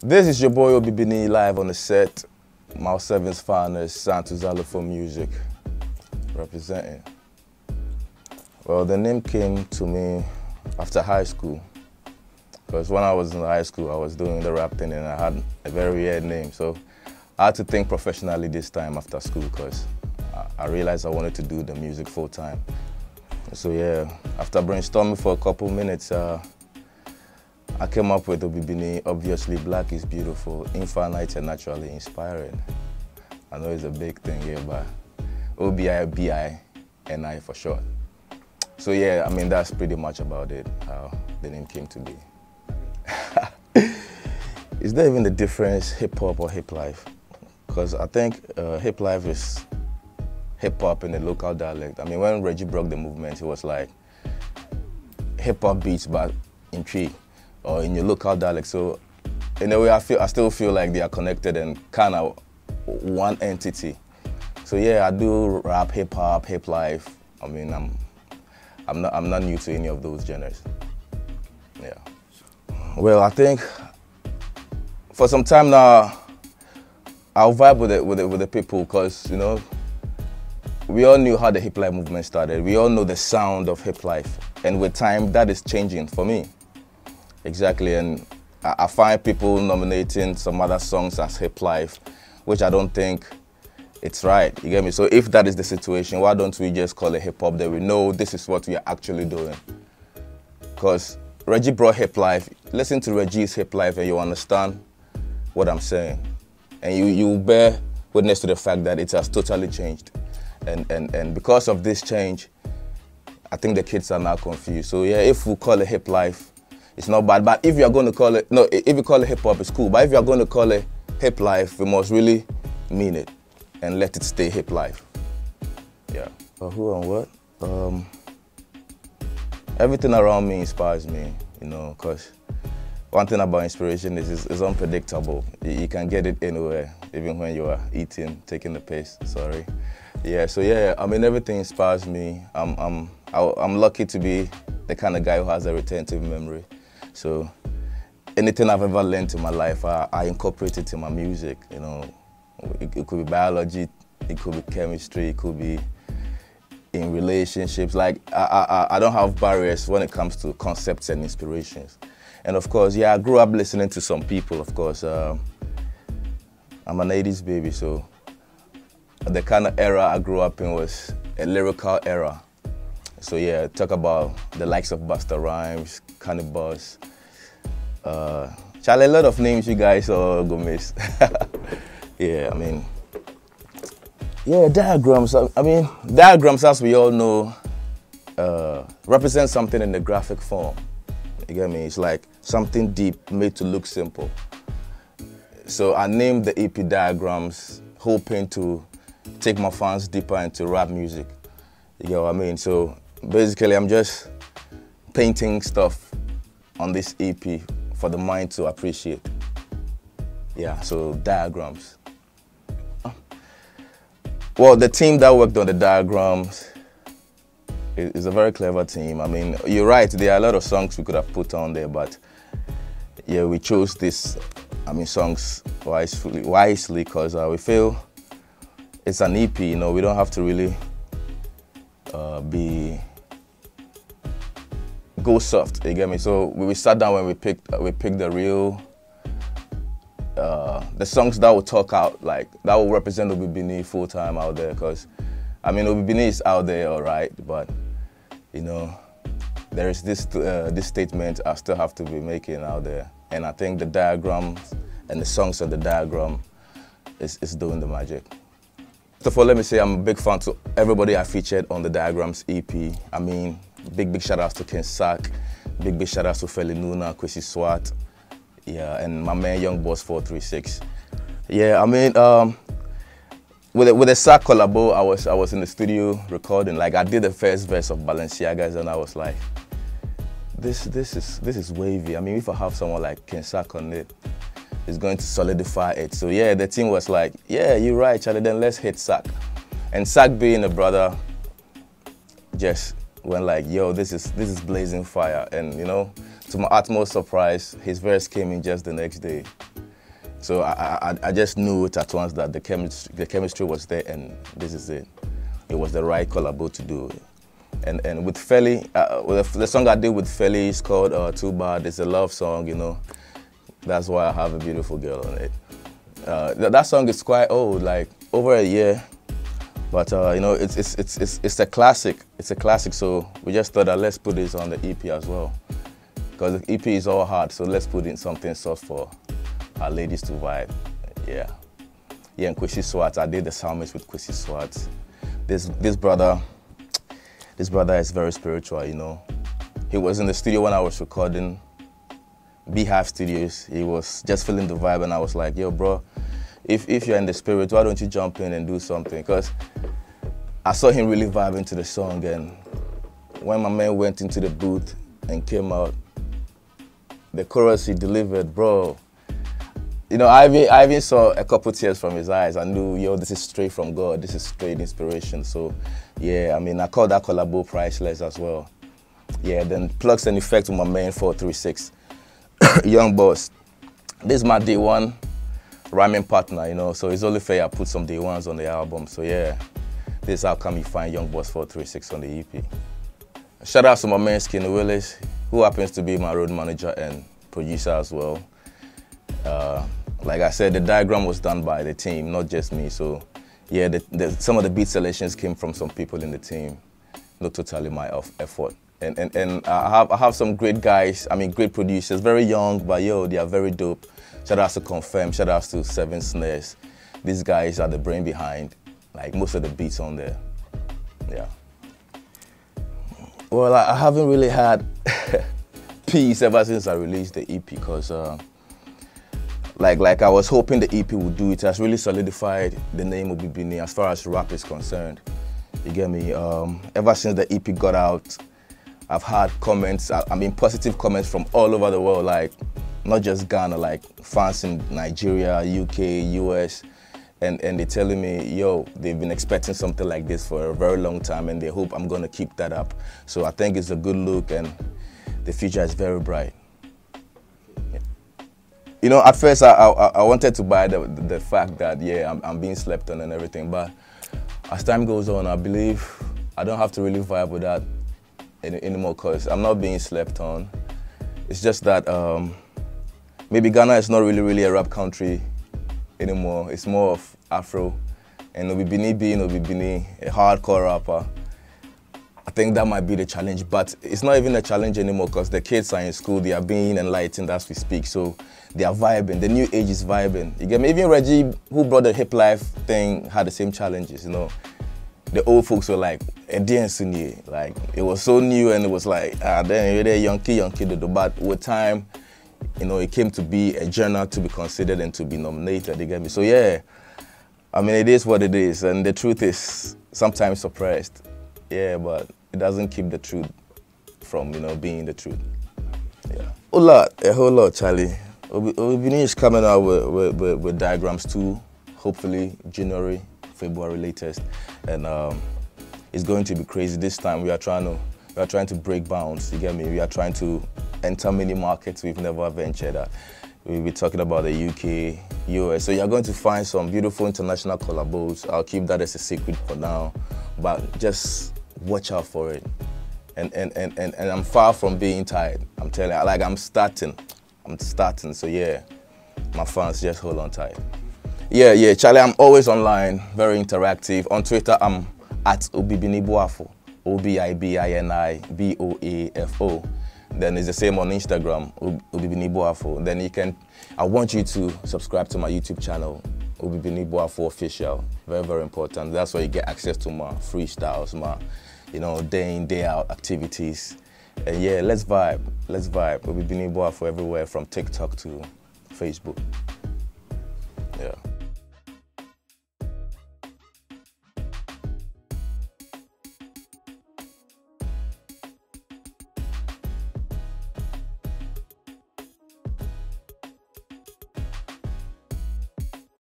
This is your boy Obibini live on the set. Mount 7's finest, Santos for music, representing. Well, the name came to me after high school. Because when I was in high school, I was doing the rap thing and I had a very weird name. So I had to think professionally this time after school because I realized I wanted to do the music full time. So yeah, after brainstorming for a couple minutes, I came up with Obibini. Obviously, black is beautiful, infinite and naturally inspiring. I know it's a big thing here, but O-B-I-B-I-N-I for short. So yeah, I mean, that's pretty much about it, how the name came to be. Is there even the difference, hip-hop or hip-life? Because I think hip-life is hip-hop in the local dialect. I mean, when Reggie broke the movement, it was like hip-hop beats, but in Twi or in your local dialect. So in a way, I still feel like they are connected and kind of one entity. So yeah, I do rap, hip-hop, hip-life. I mean, I'm not new to any of those genres. Yeah. Well, I think for some time now, I'll vibe with the people because, you know, we all knew how the hip life movement started. We all know the sound of hip life. And with time, that is changing for me. Exactly, and I find people nominating some other songs as hip life, which I don't think it's right, you get me? So if that is the situation, why don't we just call it hip hop, that we know this is what we are actually doing? Because Reggie brought hip life. Listen to Reggie's hip life and you understand what I'm saying. And you bear witness to the fact that it has totally changed. And because of this change, I think the kids are now confused. So yeah, if we call it hip life, it's not bad. But if you're going to call it, no, if you call it hip hop, it's cool. But if you're going to call it hip life, we must really mean it and let it stay hip life. Yeah. But who and what? Everything around me inspires me, you know, because one thing about inspiration is it's unpredictable. You can get it anywhere, even when you are eating, taking the piss, sorry. Yeah, so yeah, I mean, everything inspires me. I'm lucky to be the kind of guy who has a retentive memory. So anything I've ever learned in my life, I incorporate it in my music, you know. It could be biology, it could be chemistry, it could be in relationships. Like, I don't have barriers when it comes to concepts and inspirations. And of course, yeah, I grew up listening to some people, of course. I'm an 80s baby, so the kind of era I grew up in was a lyrical era. So yeah, talk about the likes of Busta Rhymes, Cannibals, Charlie, a lot of names you guys are gonna miss. Yeah, I mean, yeah, diagrams. I mean, diagrams, as we all know, represent something in the graphic form. You get me? It's like something deep made to look simple. So I named the EP Diagrams, hoping to take my fans deeper into rap music. You know what I mean? So basically, I'm just painting stuff on this EP for the mind to appreciate. Yeah, so Diagrams. Well, the team that worked on the diagrams is a very clever team. I mean, you're right, there are a lot of songs we could have put on there, but yeah, we chose this, I mean, songs wisely because we feel it's an EP, you know, we don't have to really go soft, you get me? So we sat down when we picked the real, the songs that will talk out, like, that will represent Obibini full time out there, because, I mean, Obibini is out there, all right, but, you know, there is this statement I still have to be making out there, and I think the diagrams and the songs of the diagram is doing the magic. First of all, let me say I'm a big fan to everybody I featured on the Diagrams EP. I mean, big shout outs to Ken Sack, big shout outs to Feli Nuna, Kwesi Swat, yeah, and my man Young Boss 436. Yeah, I mean, with the Sack collabo, I was in the studio recording. Like, I did the first verse of Balenciagas, and I was like, this is wavy. I mean, if I have someone like Ken Sack on it, it's going to solidify it. So yeah, the team was like, yeah, you're right, Charlie, then let's hit Sack. And Sack, being a brother, just went like, yo, this is blazing fire. And you know, to my utmost surprise, his verse came in just the next day. So I just knew it at once that the chemistry was there, and this is it. It was the right collabo to do. And with Felly, the song I did with Felly is called Too Bad. It's a love song, you know. That's why I have a beautiful girl on it. That song is quite old, like over a year. But you know, it's a classic. It's a classic. So we just thought that let's put this on the EP as well, because the EP is all hard. So let's put in something soft for our ladies to vibe. Yeah, and Kwesi Swart. I did the psalmist with Kwesi Swart. This brother is very spiritual. You know, he was in the studio when I was recording Beehive Studios. He was just feeling the vibe, and I was like, yo, bro, if you're in the spirit, why don't you jump in and do something? Because I saw him really vibing to the song, and when my man went into the booth and came out, the chorus he delivered, bro, you know, I even saw a couple tears from his eyes. I knew, yo, this is straight from God. This is straight inspiration. So, yeah, I mean, I call that collabo priceless as well. Yeah, then Plugs and Effect with my man 436, Young Boss. This is my day one rhyming partner, you know, so it's only fair I put some day ones on the album. So, yeah, this is how come you find Young Boss 436 on the EP. Shout out to my man Skinny Willis, who happens to be my road manager and producer as well. Like I said, the diagram was done by the team, not just me. So, yeah, some of the beat selections came from some people in the team, not totally my effort. And I have some great guys, I mean, great producers, very young, but yo, they are very dope. Shout out to Confirm, shout out to Seven Snares. These guys are the brain behind, like, most of the beats on there. Yeah. Well, I haven't really had peace ever since I released the EP, because like I was hoping the EP would do. It has really solidified the name Obibini as far as rap is concerned. You get me? Ever since the EP got out, I've had comments, I mean positive comments from all over the world, like not just Ghana, like fans in Nigeria, UK, US, and they're telling me, yo, they've been expecting something like this for a very long time, and they hope I'm gonna keep that up. So I think it's a good look, and the future is very bright. You know, at first I wanted to buy the fact that, yeah, I'm being slept on and everything, but as time goes on, I believe I don't have to really vibe with that anymore, because I'm not being slept on. It's just that maybe Ghana is not really a rap country anymore. It's more of Afro, and Obibini being Obibini, a hardcore rapper, I think that might be the challenge, but it's not even a challenge anymore, because the kids are in school, they are being enlightened as we speak, so they are vibing, the new age is vibing. You get me? Even Reggie, who brought the hip life thing, had the same challenges, you know. The old folks were like, like, it was so new, and it was like, then you're there, young kid, but with time, you know, it came to be a genre to be considered and to be nominated, you get me? So yeah, I mean, it is what it is, and the truth is sometimes suppressed. Yeah, but it doesn't keep the truth from, you know, being the truth. Yeah. A whole lot, Charlie. Obibini is coming out with Diagrams 2, hopefully January, February latest, and it's going to be crazy. This time we are trying to break bounds. You get me? We are trying to enter many markets we've never ventured at. We'll be talking about the UK, US. So you're going to find some beautiful international collabos. I'll keep that as a secret for now, but just watch out for it. And I'm far from being tired. I'm telling you, like I'm starting. So yeah, my fans, just hold on tight. Yeah, Charlie, I'm always online, very interactive. On Twitter, I'm at Obibini Boafo, OBIBINI-BOAFO. Then it's the same on Instagram, Obibini Boafo. Then I want you to subscribe to my YouTube channel, Obibini Boafo Official. Very, very important. That's where you get access to my freestyles, my, you know, day in, day out activities. And yeah, let's vibe. Obibini Boafo everywhere, from TikTok to Facebook.